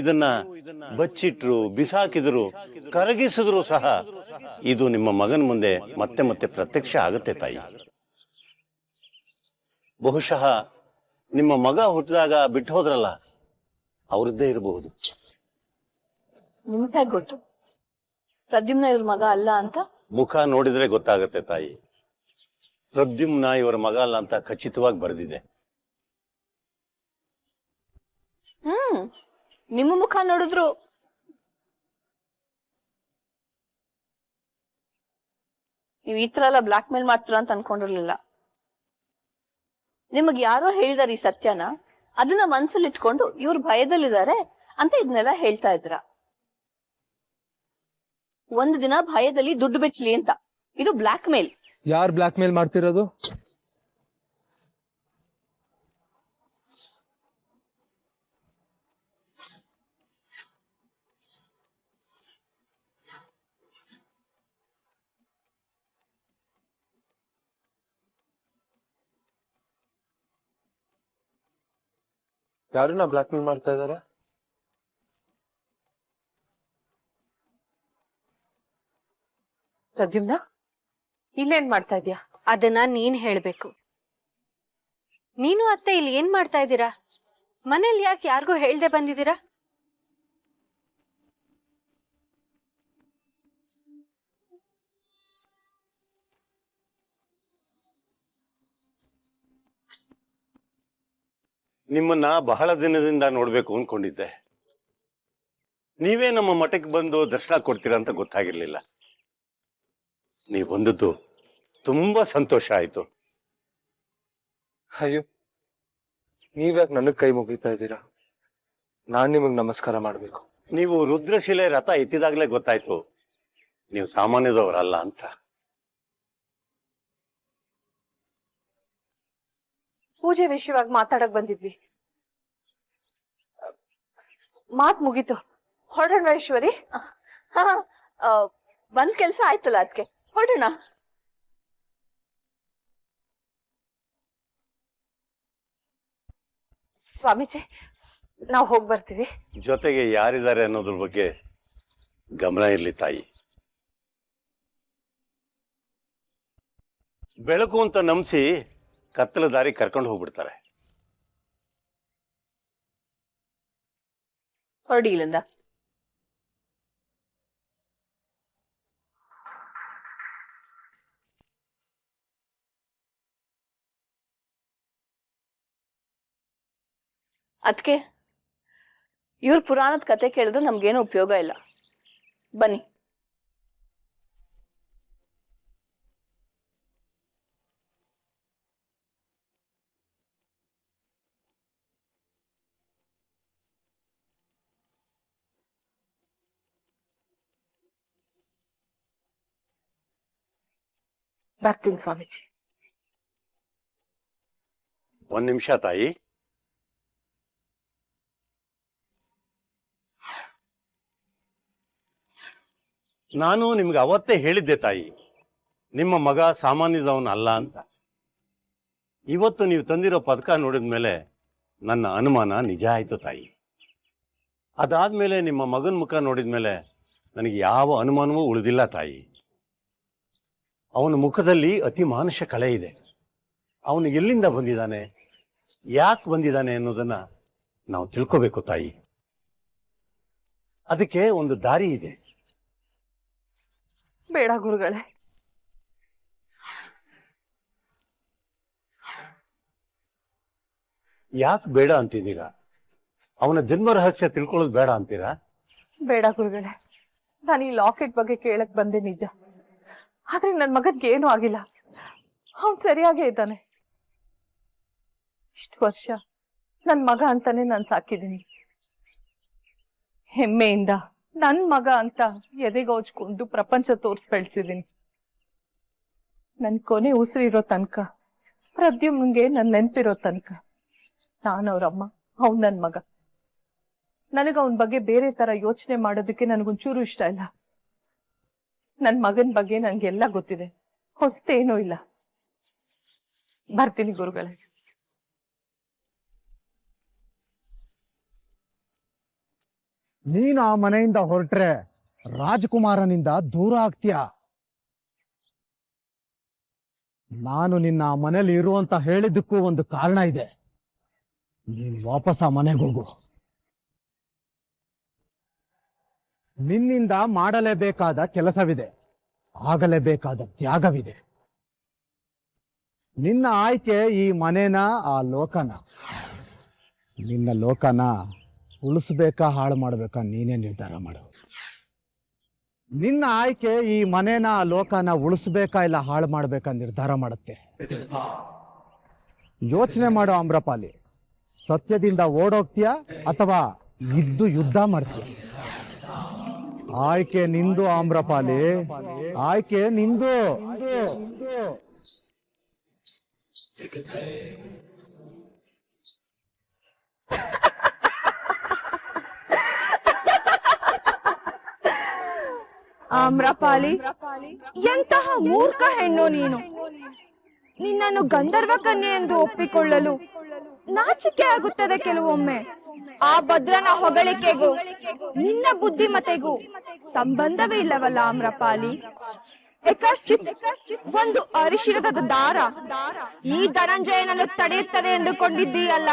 ಇದನ್ನ ಬಚ್ಚಿಟ್ರು, ಬಿಸಾಕಿದ್ರು, ಕರಗಿಸಿದ್ರು ಸಹ ಇದು ನಿಮ್ಮ ಮಗನ ಮುಂದೆ ಮತ್ತೆ ಮತ್ತೆ ಪ್ರತ್ಯಕ್ಷ ಆಗುತ್ತೆ ತಾಯಿ. ಬಹುಶಃ ನಿಮ್ಮ ಮಗ ಹುಟ್ಟಿದಾಗ ಬಿಟ್ಟು ಹೋದ್ರಲ್ಲ, ಅವ್ರದ್ದೇ ಇರಬಹುದು. ನಿಮ್ಗೆ ಗೊತ್ತು ಪ್ರದ್ಯುಮ್ನ ಇವ್ರ ಮಗ ಅಲ್ಲ ಅಂತ? ಮುಖ ನೋಡಿದ್ರೆ ಗೊತ್ತಾಗತ್ತೆ ತಾಯಿ. ಪ್ರದ್ಯುಮ್ನ ಇವರ ಮಗ ಅಲ್ಲ ಅಂತ ಖಚಿತವಾಗಿ ಬರೆದಿದೆ. ನಿಮ್ಮ ಮುಖ ನೋಡಿದ್ರು ನೀವು ಈ ತರ ಎಲ್ಲ ಬ್ಲಾಕ್ ಮೇಲ್ ಮಾಡ್ತೀರಾ ಅಂತ ಅನ್ಕೊಂಡಿರ್ಲಿಲ್ಲ. ನಿಮಗ್ ಯಾರೋ ಹೇಳಿದಾರೆ ಈ ಸತ್ಯನ, ಅದನ್ನ ಮನ್ಸಲ್ಲಿ ಇಟ್ಕೊಂಡು ಇವ್ರು ಭಯದಲ್ಲಿದ್ದಾರೆ ಅಂತ ಇದನ್ನೆಲ್ಲ ಹೇಳ್ತಾ ಇದ್ರ. ಒಂದು ದಿನ ಭಯದಲ್ಲಿ ದುಡ್ಡು ಬೆಚ್ಚಲಿ ಅಂತ. ಇದು ಬ್ಲಾಕ್ ಮೇಲ್. ಯಾರು ಬ್ಲಾಕ್ ಮೇಲ್ ಮಾಡ್ತಿರೋದು? ಯಾರನ್ನ ಬ್ಲಾಕ್ ಮೇಲ್ ಮಾಡ್ತಾ ಇದಾರೆ? ಪ್ರದ್ಯುಮ್ನ, ಇಲ್ಲೇನ್ ಮಾಡ್ತಾ ಇದ್ಯಾ? ಅದನ್ನ ನೀನ್ ಹೇಳ್ಬೇಕು. ನೀನು ಅತ್ತೆ ಇಲ್ಲಿ ಏನ್ ಮಾಡ್ತಾ ಇದ್ದೀರಾ? ಮನೇಲಿ ಯಾಕೆ ಯಾರಿಗೂ ಹೇಳ್ದೆ ಬಂದಿದ್ದೀರಾ? ನಿಮ್ಮನ್ನ ಬಹಳ ದಿನದಿಂದ ನೋಡ್ಬೇಕು ಅನ್ಕೊಂಡಿದ್ದೆ. ನೀವೇ ನಮ್ಮ ಮಠಕ್ಕೆ ಬಂದು ದರ್ಶನ ಕೊಡ್ತೀರಾ ಅಂತ ಗೊತ್ತಾಗಿರ್ಲಿಲ್ಲ. ನೀವು ಬಂದದ್ದು ತುಂಬಾ ಸಂತೋಷ ಆಯ್ತು. ಅಯ್ಯೋ, ನೀವ್ಯಾಕೆ ನನಗ್ ಕೈ ಮುಗಿತಾ ಇದ್ದೀರಾ? ನಾನ್ ನಿಮಗ್ ನಮಸ್ಕಾರ ಮಾಡ್ಬೇಕು. ನೀವು ರುದ್ರಶಿಲೆ ರಥ ಎತ್ತಿದಾಗ್ಲೇ ಗೊತ್ತಾಯ್ತು ನೀವು ಸಾಮಾನ್ಯದವರಲ್ಲ ಅಂತ. ಪೂಜೆ ವಿಷಯವಾಗಿ ಮಾತಾಡಕ್ ಬಂದಿದ್ವಿ. ಮಾತ್ ಮುಗೀತು, ಹೊರಡೋಣ ಈಶ್ವರಿ. ಒಂದ್ ಕೆಲ್ಸ ಆಯ್ತಲ್ಲ, ಅದಕ್ಕೆ ಹೊರಡೋಣ. ಸ್ವಾಮೀಜಿ, ನಾವು ಹೋಗಿ ಬರ್ತೀವಿ. ಜೊತೆಗೆ ಯಾರಿದ್ದಾರೆ ಅನ್ನೋದ್ರ ಬಗ್ಗೆ ಗಮನ ಇರ್ಲಿ ತಾಯಿ. ಬೆಳಕು ಅಂತ ನಂಬಿಸಿ ಕತ್ತಲ ದಾರಿ ಕರ್ಕೊಂಡು ಹೋಗ್ಬಿಡ್ತಾರೆ. ಹೊರಡಿ ಇಲ್ಲಿಂದ. ಅದಕ್ಕೆ ಇವ್ರ ಪುರಾಣದ ಕತೆ ಕೇಳಿದ್ರೆ ನಮ್ಗೇನು ಉಪಯೋಗ ಇಲ್ಲ. ಬನ್ನಿ. ಬರ್ತೀನಿ ಸ್ವಾಮೀಜಿ. ಒಂದ್ ನಿಮಿಷ ತಾಯಿ. ನಾನು ನಿಮ್ಗೆ ಅವತ್ತೇ ಹೇಳಿದ್ದೆ ತಾಯಿ, ನಿಮ್ಮ ಮಗ ಸಾಮಾನ್ಯದವನ ಅಲ್ಲ ಅಂತ. ಇವತ್ತು ನೀವು ತಂದಿರೋ ಪದಕ ನೋಡಿದ ಮೇಲೆ ನನ್ನ ಅನುಮಾನ ನಿಜ ಆಯ್ತು ತಾಯಿ. ಅದಾದ್ಮೇಲೆ ನಿಮ್ಮ ಮಗನ ಮುಖ ನೋಡಿದ ಮೇಲೆ ನನಗೆ ಯಾವ ಅನುಮಾನವೂ ಉಳಿದಿಲ್ಲ ತಾಯಿ. ಅವನ ಮುಖದಲ್ಲಿ ಅತಿ ಮಾನುಷ ಕಳೆ ಇದೆ. ಅವನು ಎಲ್ಲಿಂದ ಬಂದಿದ್ದಾನೆ, ಯಾಕೆ ಬಂದಿದ್ದಾನೆ ಅನ್ನೋದನ್ನ ನಾವು ತಿಳ್ಕೋಬೇಕು ತಾಯಿ. ಅದಕ್ಕೆ ಒಂದು ದಾರಿ ಇದೆ. ಬೇಡ ಗುರುಗಳೇ. ಯಾಕೆ ಬೇಡ ಅಂತಿದ್ದೀರಾ? ಅವನ ಜನ್ಮ ರಹಸ್ಯ ತಿಳ್ಕೊಳ್ಳೋದು ಬೇಡ ಅಂತೀರಾ? ಬೇಡ ಗುರುಗಳೇ, ನಾನು ಈ ಲಾಕೆಟ್ ಬಗ್ಗೆ ಕೇಳಕ್ ಬಂದೆ ನಿಜ. ಆದ್ರೆ ನನ್ ಮಗನ್ಗೆ ಏನೂ ಆಗಿಲ್ಲ. ಅವನ್ ಸರಿಯಾಗೇ ಇದ್ದಾನೆ. ಇಷ್ಟು ವರ್ಷ ನನ್ ಮಗ ಅಂತಾನೆ ನಾನು ಸಾಕಿದ್ದೀನಿ. ಹೆಮ್ಮೆಯಿಂದ ನನ್ ಮಗ ಅಂತ ಎದೆಗೌಚ್ಕೊಂಡು ಪ್ರಪಂಚ ತೋರ್ಸ್ ಬೆಳೆಸಿದೀನಿ. ನನ್ ಕೊನೆ ಉಸಿರಿರೋ ತನಕ, ಪ್ರದ್ಯುಮ್ನ್ಗೆ ನನ್ ನೆನ್ಪಿರೋ ತನಕ ನಾನು ಅವ್ರಮ್ಮ, ಅವ್ನ್ ನನ್ ಮಗ. ನನಗ ಅವನ ಬಗ್ಗೆ ಬೇರೆ ತರ ಯೋಚನೆ ಮಾಡೋದಕ್ಕೆ ನನಗೊಂಚೂರು ಇಷ್ಟ ಇಲ್ಲ. ನನ್ ಮಗನ್ ಬಗ್ಗೆ ನನ್ಗೆಲ್ಲ ಗೊತ್ತಿದೆ, ಹೊಸ್ತೇನೂ ಇಲ್ಲ. ಬರ್ತೀನಿ ಗುರುಗಳೇ. ನೀನು ಆ ಮನೆಯಿಂದ ಹೊರಟ್ರೆ ರಾಜಕುಮಾರನಿಂದ ದೂರ ಆಗ್ತೀಯ. ನಾನು ನಿನ್ನ ಆ ಮನೇಲಿ ಇರುವಂತ ಹೇಳಿದ್ದಕ್ಕೂ ಒಂದು ಕಾರಣ ಇದೆ. ನೀನು ವಾಪಸ್ ಆ ಮನೆಗೆ ಹೋಗು. ನಿನ್ನಿಂದ ಮಾಡಲೇಬೇಕಾದ ಕೆಲಸವಿದೆ, ಆಗಲೇಬೇಕಾದ ತ್ಯಾಗವಿದೆ. ನಿನ್ನ ಆಯ್ಕೆ ಈ ಮನೇನ, ಆ ಲೋಕನ. ನಿನ್ನ ಲೋಕನ ಉಳಿಸ್ಬೇಕಾ ಹಾಳು ಮಾಡ್ಬೇಕಾ ನೀನೇ ನಿರ್ಧಾರ ಮಾಡು. ನಿನ್ನ ಆಯ್ಕೆ ಈ ಮನೇನ, ಆ ಲೋಕನ ಉಳಿಸ್ಬೇಕಾ ಇಲ್ಲ ಹಾಳು ಮಾಡ್ಬೇಕಾ ನಿರ್ಧಾರ ಮಾಡುತ್ತೆ. ಯೋಚನೆ ಮಾಡು ಆಮ್ರಪಾಲಿ, ಸತ್ಯದಿಂದ ಓಡೋಗ್ತೀಯಾ ಅಥವಾ ಇದ್ದು ಯುದ್ಧ ಮಾಡ್ತೀಯ? ಆಯ್ಕೆ ನಿಂದು ಆಮ್ರಪಾಲಿ, ಆಯ್ಕೆ ನಿಂದು. ಆಮ್ರಪಾಲಿ, ಎಂತಹ ಮೂರ್ಖ ಹೆಣ್ಣು ನೀನು. ನಿನ್ನನ್ನು ಗಂಧರ್ವ ಕನ್ಯೆ ಎಂದು ಒಪ್ಪಿಕೊಳ್ಳಲು ನಾಚಿಕೆ ಆಗುತ್ತದೆ ಕೆಲವೊಮ್ಮೆ. ಆ ಭದ್ರನ ಹೊಗಳಿಕೆಗೂ ನಿನ್ನ ಬುದ್ಧಿಮತೆಗೂ ಸಂಬಂಧವೇ ಇಲ್ಲವಲ್ಲ ಆಮ್ರಪಾಲಿ. ಯಕಶ್ಚಿತ್ ಒಂದು ಅರಿಶಿರದ ದಾರ ಈ ಧನಂಜಯನನ್ನು ತಡೆಯುತ್ತದೆ ಎಂದುಕೊಂಡಿದ್ದೀಯಲ್ಲ.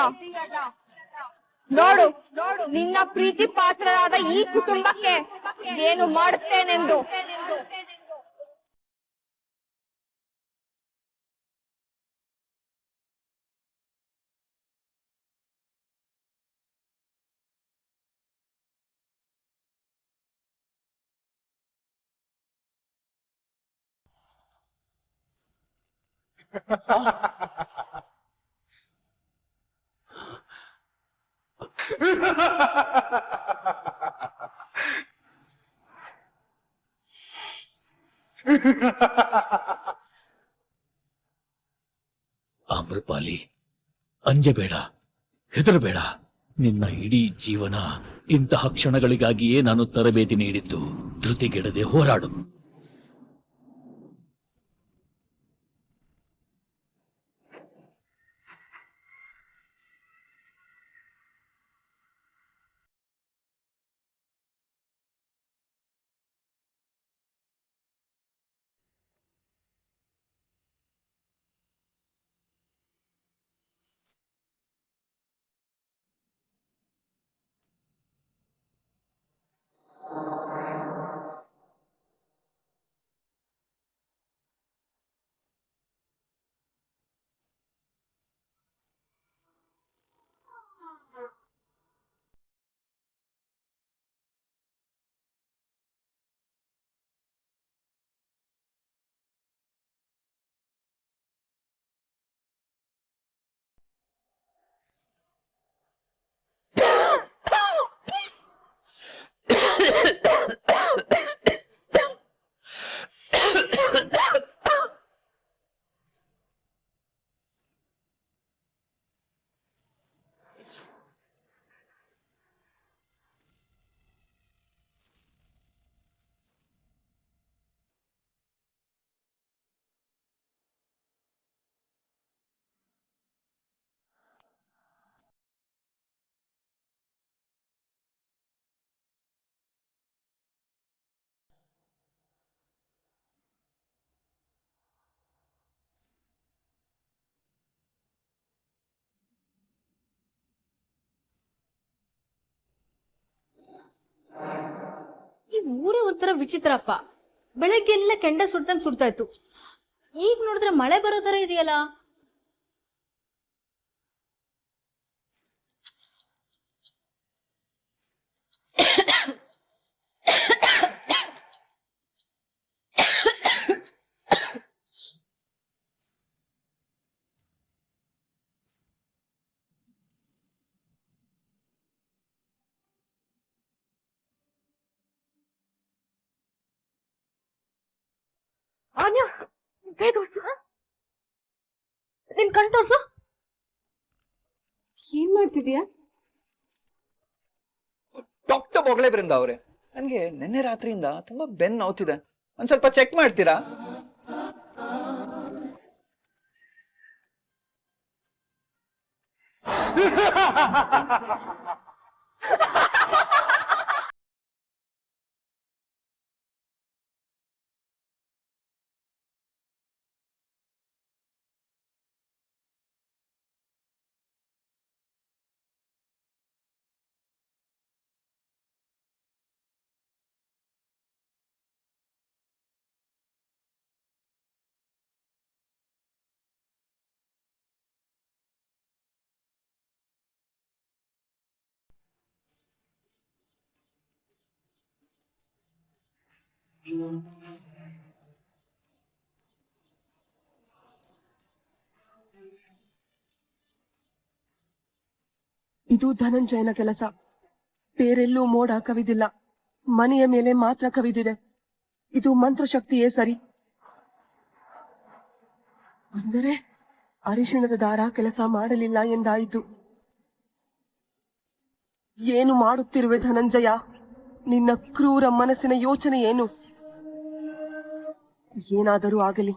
ನೋಡು, ನಿನ್ನ ಪ್ರೀತಿ ಪಾತ್ರರಾದ ಈ ಕುಟುಂಬಕ್ಕೆ ಏನು ಮಾಡುತ್ತೇನೆಂದು. ಆಮ್ರಪಾಲಿ, ಅಂಜಬೇಡ, ಹೆದರಬೇಡ. ನಿನ್ನ ಇಡೀ ಜೀವನ ಇಂತಹ ಕ್ಷಣಗಳಿಗಾಗಿಯೇ ನಾನು ತರಬೇತಿ ನೀಡಿದ್ದು. ಧೃತಿಗೆಡದೆ ಹೋರಾಡು. ಈ ಊರೇ ಒಂಥರ ವಿಚಿತ್ರಪ್ಪ. ಬೆಳಗ್ಗೆಲ್ಲ ಕೆಂಡ ಸುಡ್ದಂಗ್ ಸುಡ್ತಾ ಇತ್ತು. ಈಗ ನೋಡಿದ್ರೆ ಮಳೆ ಬರೋ ತರ ಇದೆಯಲ್ಲ. ಆನ್ಯಾ, ಕೈ ತೋರ್ಸು. ನಿನ್ ಕಣ್ ತೋರ್ಸು. ಏನ್ ಮಾಡ್ತಿದ್ಯಾ? ಡಾಕ್ಟರ್ ಬೊಗಳೆ ಬೃಂದ ಅವ್ರೆ, ನನ್ಗೆ ನಿನ್ನೆ ರಾತ್ರಿಯಿಂದ ತುಂಬಾ ಬೆನ್ನು ನೋವ್ತಿದೆ. ಒಂದ್ ಸ್ವಲ್ಪ ಚೆಕ್ ಮಾಡ್ತೀರಾ? ಇದು ಧನಂಜಯನ ಕೆಲಸ. ಬೇರೆಲ್ಲೂ ಮೋಡ ಕವಿದಿಲ್ಲ, ಮನೆಯ ಮೇಲೆ ಮಾತ್ರ ಕವಿದಿದೆ. ಇದು ಮಂತ್ರಶಕ್ತಿಯೇ ಸರಿ. ಅಂದರೆ ಅರಿಶಿಣದ ದಾರ ಕೆಲಸ ಮಾಡಲಿಲ್ಲ ಎಂದಾಯಿತು. ಏನು ಮಾಡುತ್ತಿರುವೆ ಧನಂಜಯ? ನಿನ್ನ ಕ್ರೂರ ಮನಸ್ಸಿನ ಯೋಚನೆ ಏನು? ಏನಾದರೂ ಆಗಲಿ,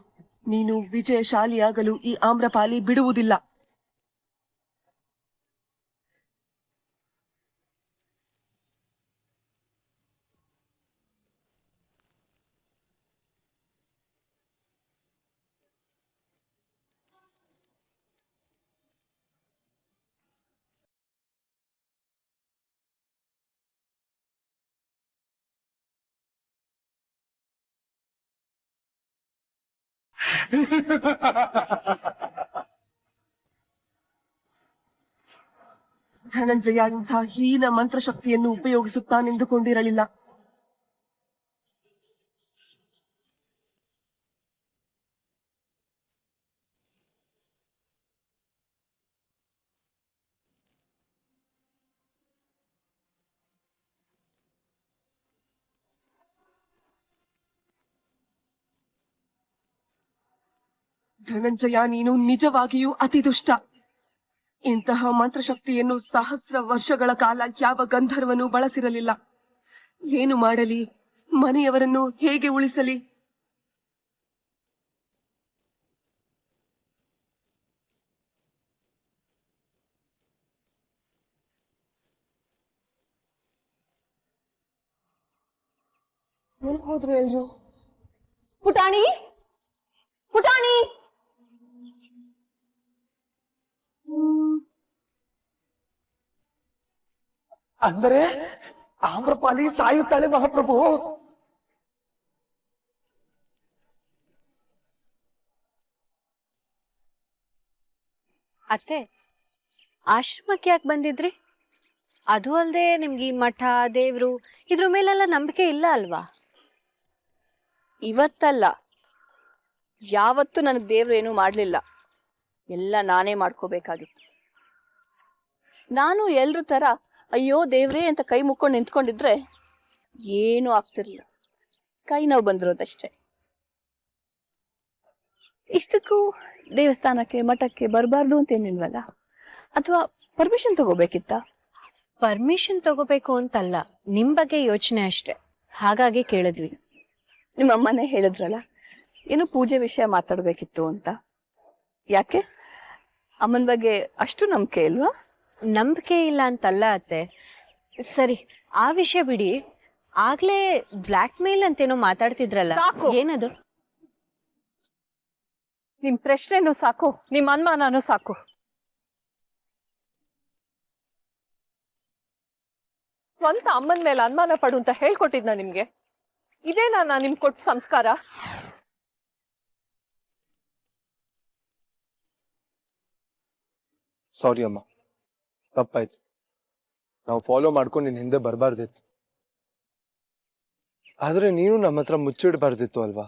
ನೀನು ವಿಜಯಶಾಲಿಯಾಗಲು ಈ ಆಮ್ರಪಾಲಿ ಬಿಡುವುದಿಲ್ಲ. ಧನಂಜಯ ಇಂಥ ಹೀನ ಮಂತ್ರಶಕ್ತಿಯನ್ನು ಉಪಯೋಗಿಸುತ್ತಾನೆಂದುಕೊಂಡಿರಲಿಲ್ಲ. ಧನಂಜಯ, ನೀನು ನಿಜವಾಗಿಯೂ ಅತಿ ದುಷ್ಟ. ಇಂತಹ ಮಂತ್ರಶಕ್ತಿಯನ್ನು ಸಹಸ್ರ ವರ್ಷಗಳ ಕಾಲ ಯಾವ ಗಂಧರ್ವನು ಬಳಸಿರಲಿಲ್ಲ. ಏನು ಮಾಡಲಿ? ಮನೆಯವರನ್ನು ಹೇಗೆ ಉಳಿಸಲಿ? ಎಲ್ಲಿ ಹೋದ್ರು ಎಲ್ರು? ಪುಟಾಣಿ, ಪುಟಾಣಿ! ಅಂದರೆ ಆಮ್ರಪಾಲಿ ಸಾಯುತ್ತಾಳೆ ಮಹಾಪ್ರಭು. ಅತ್ತೆ, ಆಶ್ರಮಕ್ಕೆ ಯಾಕೆ ಬಂದಿದ್ರಿ? ಅದು ಅಲ್ಲದೆ ನಿಮ್ಗೆ ಈ ಮಠ ದೇವ್ರು ಇದ್ರ ಮೇಲೆಲ್ಲ ನಂಬಿಕೆ ಇಲ್ಲ ಅಲ್ವಾ? ಇವತ್ತಲ್ಲ, ಯಾವತ್ತೂ ನನಗೆ ದೇವ್ರು ಏನೂ ಮಾಡಲಿಲ್ಲ. ಎಲ್ಲ ನಾನೇ ಮಾಡ್ಕೋಬೇಕಾಗಿತ್ತು. ನಾನು ಎಲ್ರ ಥರ ಅಯ್ಯೋ ದೇವ್ರೇ ಅಂತ ಕೈ ಮುಕ್ಕೊಂಡು ನಿಂತ್ಕೊಂಡಿದ್ರೆ ಏನೂ ಆಗ್ತಿರ್ಲಿಲ್ಲ. ಕೈ ನೋವು ಬಂದಿರೋದಷ್ಟೇ. ಇಷ್ಟಕ್ಕೂ ದೇವಸ್ಥಾನಕ್ಕೆ ಮಠಕ್ಕೆ ಬರಬಾರ್ದು ಅಂತೇನಿಲ್ವಲ್ಲ? ಅಥವಾ ಪರ್ಮಿಷನ್ ತಗೋಬೇಕಿತ್ತ? ಪರ್ಮಿಷನ್ ತಗೋಬೇಕು ಅಂತಲ್ಲ, ನಿಮ್ ಬಗ್ಗೆ ಯೋಚನೆ ಅಷ್ಟೆ, ಹಾಗಾಗಿ ಕೇಳಿದ್ವಿ. ನಿಮ್ಮ ಅಮ್ಮನೇ ಹೇಳಿದ್ರಲ್ಲ, ಏನು ಪೂಜೆ ವಿಷಯ ಮಾತಾಡಬೇಕಿತ್ತು ಅಂತ. ಯಾಕೆ? ಅಮ್ಮನ ಬಗ್ಗೆ ಅಷ್ಟು ನಂಬಿಕೆ ಇಲ್ವಾ? ನಂಬಿಕೆ ಇಲ್ಲ ಅಂತಲ್ಲ ಅತ್ತೆ. ಸರಿ, ಆ ವಿಷಯ ಬಿಡಿ. ಆಗ್ಲೇ ಬ್ಲ್ಯಾಕ್ ಮೇಲ್ ಅಂತೇನೋ ಮಾತಾಡ್ತಿದ್ರಲ್ಲ, ಸಾಕು. ಏನದು? ನಿಮ್ ಪ್ರಶ್ನೆನೂ ಸಾಕು, ನಿಮ್ ಅನುಮಾನನೂ ಸಾಕು. ಸ್ವಂತ ಅಮ್ಮನ ಮೇಲೆ ಅನುಮಾನ ಪಡು ಅಂತ ಹೇಳ್ಕೊಟ್ಟಿದ್ನ ನಿಮ್ಗೆ? ಇದೇನಾ ನಾ ನಿಮ್ಗೆ ಕೊಟ್ಟ ಸಂಸ್ಕಾರ? ಸಾರಿ ಅಮ್ಮ, ತಪ್ಪಾಯ್ತು. ನಾವು ಫಾಲೋ ಮಾಡ್ಕೊಂಡು ನಿನ್ ಹಿಂದೆ ಬರಬಾರ್ದಿತ್ತು. ಆದ್ರೆ ನೀನು ನಮ್ಮ ಹತ್ರ ಮುಚ್ಚಿಡಬಾರ್ದಿತ್ತು ಅಲ್ವಾ?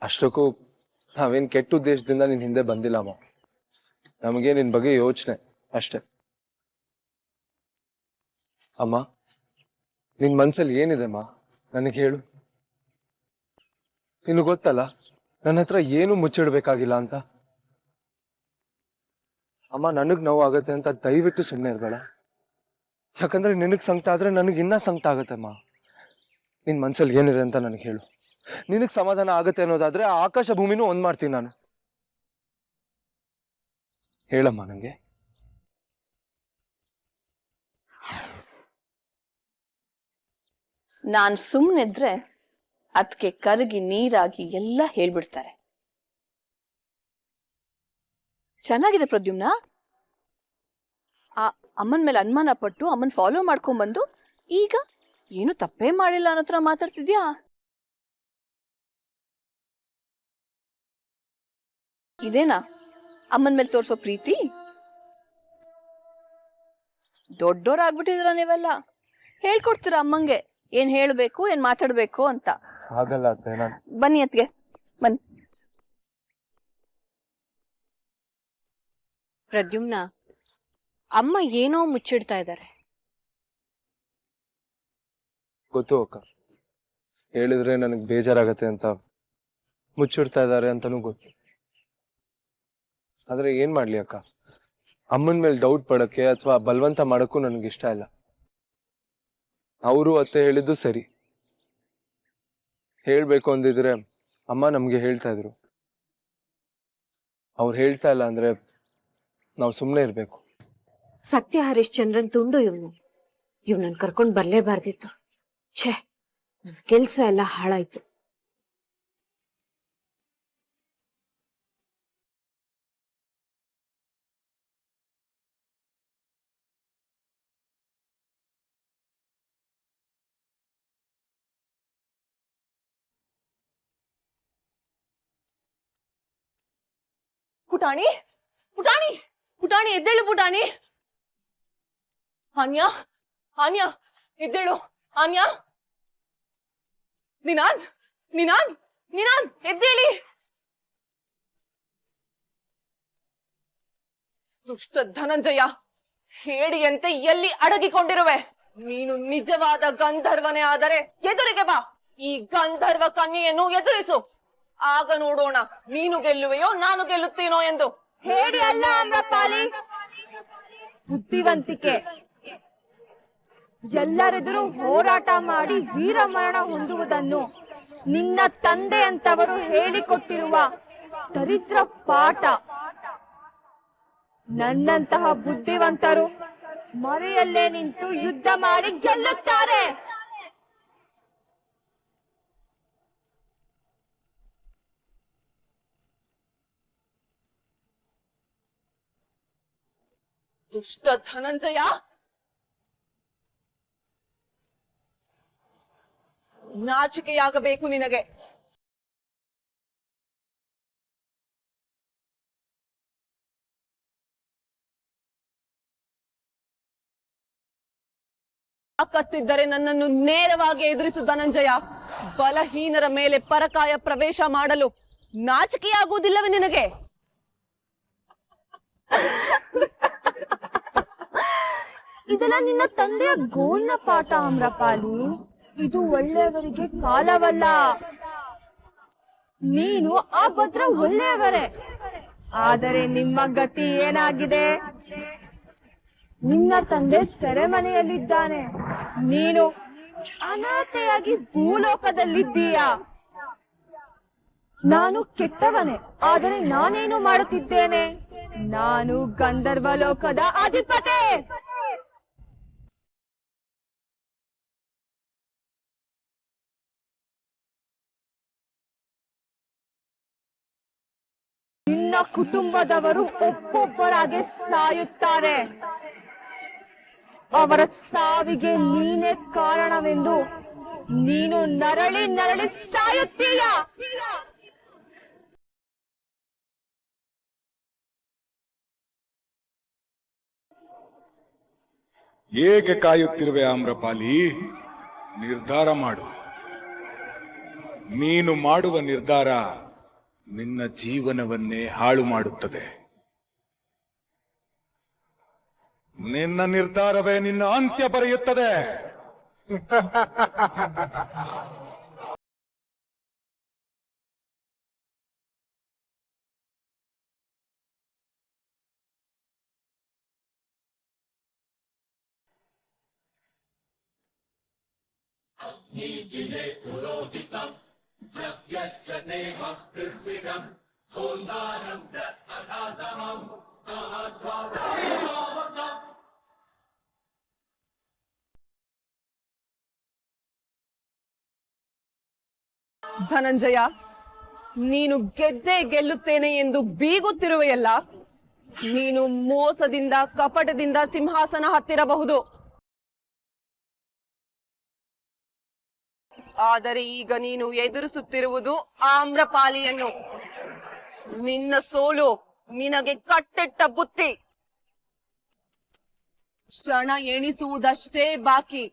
ಅಷ್ಟಕ್ಕೂ ನಾವೇನ್ ಕೆಟ್ಟ ಉದ್ದೇಶದಿಂದ ನಿನ್ ಹಿಂದೆ ಬಂದಿಲ್ಲಮ್ಮ. ನಮಗೆ ನಿನ್ ಬಗ್ಗೆ ಯೋಚನೆ ಅಷ್ಟೆ. ಅಮ್ಮ, ನಿನ್ ಮನ್ಸಲ್ಲಿ ಏನಿದೆ ಅಮ್ಮ, ನನಗೆ ಹೇಳು. ನಿನಗೆ ಗೊತ್ತಲ್ಲ ನನ್ನ ಹತ್ರ ಏನು ಮುಚ್ಚಿಡ್ಬೇಕಾಗಿಲ್ಲ ಅಂತ. ಅಮ್ಮ, ನನಗ್ ನೋವು ಆಗತ್ತೆ ಅಂತ ದಯವಿಟ್ಟು ಸುಮ್ಮನೆ ಇರ್ಬೇಡ. ಯಾಕಂದ್ರೆ ನಿನಗ್ ಸಂಕಟ ಆದ್ರೆ ನನಗೆ ಇನ್ನ ಸಂಕಟ ಆಗತ್ತೆ ಅಮ್ಮ. ನಿನ್ ಮನ್ಸಲ್ಲಿ ಏನಿದೆ ಅಂತ ನನಗೆ ಹೇಳು. ನಿನಗ್ ಸಮಾಧಾನ ಆಗತ್ತೆ ಅನ್ನೋದಾದ್ರೆ ಆ ಆಕಾಶ ಭೂಮಿನೂ ಒಂದ್ ಮಾಡ್ತೀನಿ ನಾನು. ಹೇಳಮ್ಮ ನಂಗೆ. ನಾನ್ ಸುಮ್ಮನಿದ್ರೆ ಅದಕ್ಕೆ ಕರಗಿ ನೀರಾಗಿ ಎಲ್ಲ ಹೇಳ್ಬಿಡ್ತಾರೆ. ಚೆನ್ನಾಗಿದೆ ಪ್ರದ್ಯುಮ್ನ. ಆ ಅಮ್ಮನ ಮೇಲೆ ಅನುಮಾನ ಪಟ್ಟು ಅಮ್ಮನ್ ಫಾಲೋ ಮಾಡ್ಕೊಂಡ್ಬಂದು ಈಗ ಏನು ತಪ್ಪೇ ಮಾಡಿಲ್ಲ ಅನ್ನೋ ಹತ್ರ ಮಾತಾಡ್ತಿದ್ಯಾ? ಇದೇನಾ ಅಮ್ಮನ ಮೇಲೆ ತೋರ್ಸೋ ಪ್ರೀತಿ? ದೊಡ್ಡೋರಾಗ್ಬಿಟ್ಟಿದ್ರ ನೀವೆಲ್ಲ. ಹೇಳ್ಕೊಡ್ತೀರ ಅಮ್ಮಂಗೆ ಏನ್ ಹೇಳ್ಬೇಕು ಏನ್ ಮಾತಾಡ್ಬೇಕು ಅಂತ. ಹಾಗಲ್ಲ ಅತ್ತೆ, ನಾನು ಬನ್ನಿ ಅತ್ಗೆ ಬನ್ನಿ. ಪ್ರದ್ಯುಮ್ನ, ಅಮ್ಮ ಏನೋ ಮುಚ್ಚಿಡ್ತಾ ಇದ್ದಾರೆ. ಗೊತ್ತು ಅಕ್ಕ, ಹೇಳಿದ್ರೆ ನನಗೆ ಬೇಜಾರಾಗತ್ತೆ ಅಂತ ಮುಚ್ಚಿಡ್ತಾ ಇದ್ದಾರೆ ಅಂತನೂ ಗೊತ್ತು. ಆದ್ರೆ ಏನ್ ಮಾಡ್ಲಿ ಅಕ್ಕ, ಅಮ್ಮನ ಮೇಲೆ ಡೌಟ್ ಪಡಕ್ಕೆ ಅಥವಾ ಬಲವಂತ ಮಾಡಕ್ಕೂ ನನಗೆ ಇಷ್ಟ ಇಲ್ಲ. ಅವರು ಅತ್ತೆ ಹೇಳಿದ್ದು ಸರಿ. ಹೇಳ್ಬೇಕು ಅಂದಿದ್ರೆ ಅಮ್ಮ ನಮ್ಗೆ ಹೇಳ್ತಾ ಇದ್ರು. ಅವ್ರು ಹೇಳ್ತಾ ಇಲ್ಲ ಅಂದ್ರೆ ನಾವು ಸುಮ್ಮನೆ ಇರ್ಬೇಕು. ಸತ್ಯ ಹರಿಶ್ಚಂದ್ರನ್ ತುಂಡು ಇವ್ನನ್ ಕರ್ಕೊಂಡ್ ಬರ್ಲೇಬಾರ್ದಿತ್ತು. ಛೇ, ನನ್ ಕೆಲ್ಸ ಎಲ್ಲ ಹಾಳಾಯ್ತು. ಪುಟಾಣಿ ಪುಟಾಣಿ ಪುಟಾಣಿ ಎದ್ದೇಳು ಪುಟಾಣಿ. ಆನ್ಯಾ ಆನ್ಯಾ ಎದ್ದೇಳು. ಆನ್ಯಾ, ನಿನಾದ್ ನಿನಾದ್ ನಿನಾದ್ ಎದ್ದೇಳಿ. ದುಷ್ಟ ಧನಂಜಯ, ಹೇಡಿಯಂತೆ ಎಲ್ಲಿ ಅಡಗಿಕೊಂಡಿರುವೆ? ನೀನು ನಿಜವಾದ ಗಂಧರ್ವನೇ ಆದರೆ ಎದುರಿಗೆ ಬಾ. ಈ ಗಂಧರ್ವ ಕನ್ಯೆಯನ್ನು ಎದುರಿಸು. ಆಗ ನೋಡೋಣ ನೀನು ಗೆಲ್ಲುವೆಯೋ ನಾನು ಗೆಲ್ಲುತ್ತೀನೋ ಎಂದು. ಹೇಳಿ ಅಲ್ಲ ಅಮ್ರಪಾಲಿ, ಬುದ್ಧಿವಂತಿಕೆ. ಎಲ್ಲರೆದುರು ಹೋರಾಟ ಮಾಡಿ ವೀರಮರಣ ಹೊಂದುವುದನ್ನು ನಿನ್ನ ತಂದೆ ಅಂತವರು ಹೇಳಿಕೊಟ್ಟಿರುವ ದರಿದ್ರ ಪಾಠ. ನನ್ನಂತಹ ಬುದ್ಧಿವಂತರು ಮರೆಯಲ್ಲೇ ನಿಂತು ಯುದ್ಧ ಮಾಡಿ ಗೆಲ್ಲುತ್ತಾರೆ. ದುಷ್ಟ ಧನಂಜಯ, ನಾಚಿಕೆಯಾಗಬೇಕು ನಿನಗೆ. ತಾಕತ್ತಿದ್ದರೆ ನನ್ನನ್ನು ನೇರವಾಗಿ ಎದುರಿಸು ಧನಂಜಯ. ಬಲಹೀನರ ಮೇಲೆ ಪರಕಾಯ ಪ್ರವೇಶ ಮಾಡಲು ನಾಚಿಕೆಯಾಗುವುದಿಲ್ಲವೇ ನಿನಗೆ? ಇದೆಲ್ಲ ನಿನ್ನ ತಂದೆಯ ಗೋಲ್ನ ಪಾಠ ಅಮ್ರಪಾಲಿ. ಇದು ಒಳ್ಳೆಯವರಿಗೆ ಕಾಲವಲ್ಲ. ನೀನು ಆ ಭದ್ರ ಒಳ್ಳೆಯವರೇ, ಆದರೆ ನಿಮ್ಮ ಗತಿ ಏನಾಗಿದೆ? ನಿನ್ನ ತಂದೆ ಸೆರೆಮನೆಯಲ್ಲಿದ್ದಾನೆ, ನೀನು ಅನಾಥೆಯಾಗಿ ಭೂಲೋಕದಲ್ಲಿದ್ದೀಯ. ನಾನು ಕೆಟ್ಟವನೇ, ಆದರೆ ನಾನೇನು ಮಾಡುತ್ತಿದ್ದೇನೆ? ನಾನು ಗಂಧರ್ವ ಲೋಕದ ಅಧಿಪತಿ. ನಿನ್ನ ಕುಟುಂಬದವರು ಒಬ್ಬೊಬ್ಬರಾಗೆ ಸಾಯುತ್ತಾರೆ. ಅವರ ಸಾವಿಗೆ ನೀನೇ ಕಾರಣವೆಂದು ನೀನು ನರಳಿ ನರಳಿ ಸಾಯುತ್ತೀಯ. ಏಕೆ ಕಾಯುತ್ತಿರುವೆ ಆಮ್ರಪಾಲಿ? ನಿರ್ಧಾರ ಮಾಡು. ನೀನು ಮಾಡುವ ನಿರ್ಧಾರ ನಿನ್ನ ಜೀವನವನ್ನೇ ಹಾಳು ಮಾಡುತ್ತದೆ. ನಿನ್ನ ನಿರ್ಧಾರವೇ ನಿನ್ನ ಅಂತ್ಯ ಬರೆಯುತ್ತದೆ. ಧನಂಜಯ, ನೀನು ಗೆದ್ದೇ ಗೆಲ್ಲುತ್ತೇನೆ ಎಂದು ಬೀಗುತ್ತಿರುವೆಯಲ್ಲ. ನೀನು ಮೋಸದಿಂದ ಕಪಟದಿಂದ ಸಿಂಹಾಸನ ಹತ್ತಿರಬಹುದು, ಆದರೆ ಈಗ ನೀನು ಎದುರಿಸುತ್ತಿರುವುದು ಆಮ್ರಪಾಲಿಯನ್ನು. ನಿನ್ನ ಸೋಲು ನಿನಗೆ ಕಟ್ಟಿಟ್ಟ ಬುತ್ತಿ. ಕ್ಷಣ ಎಣಿಸುವುದಷ್ಟೇ ಬಾಕಿ.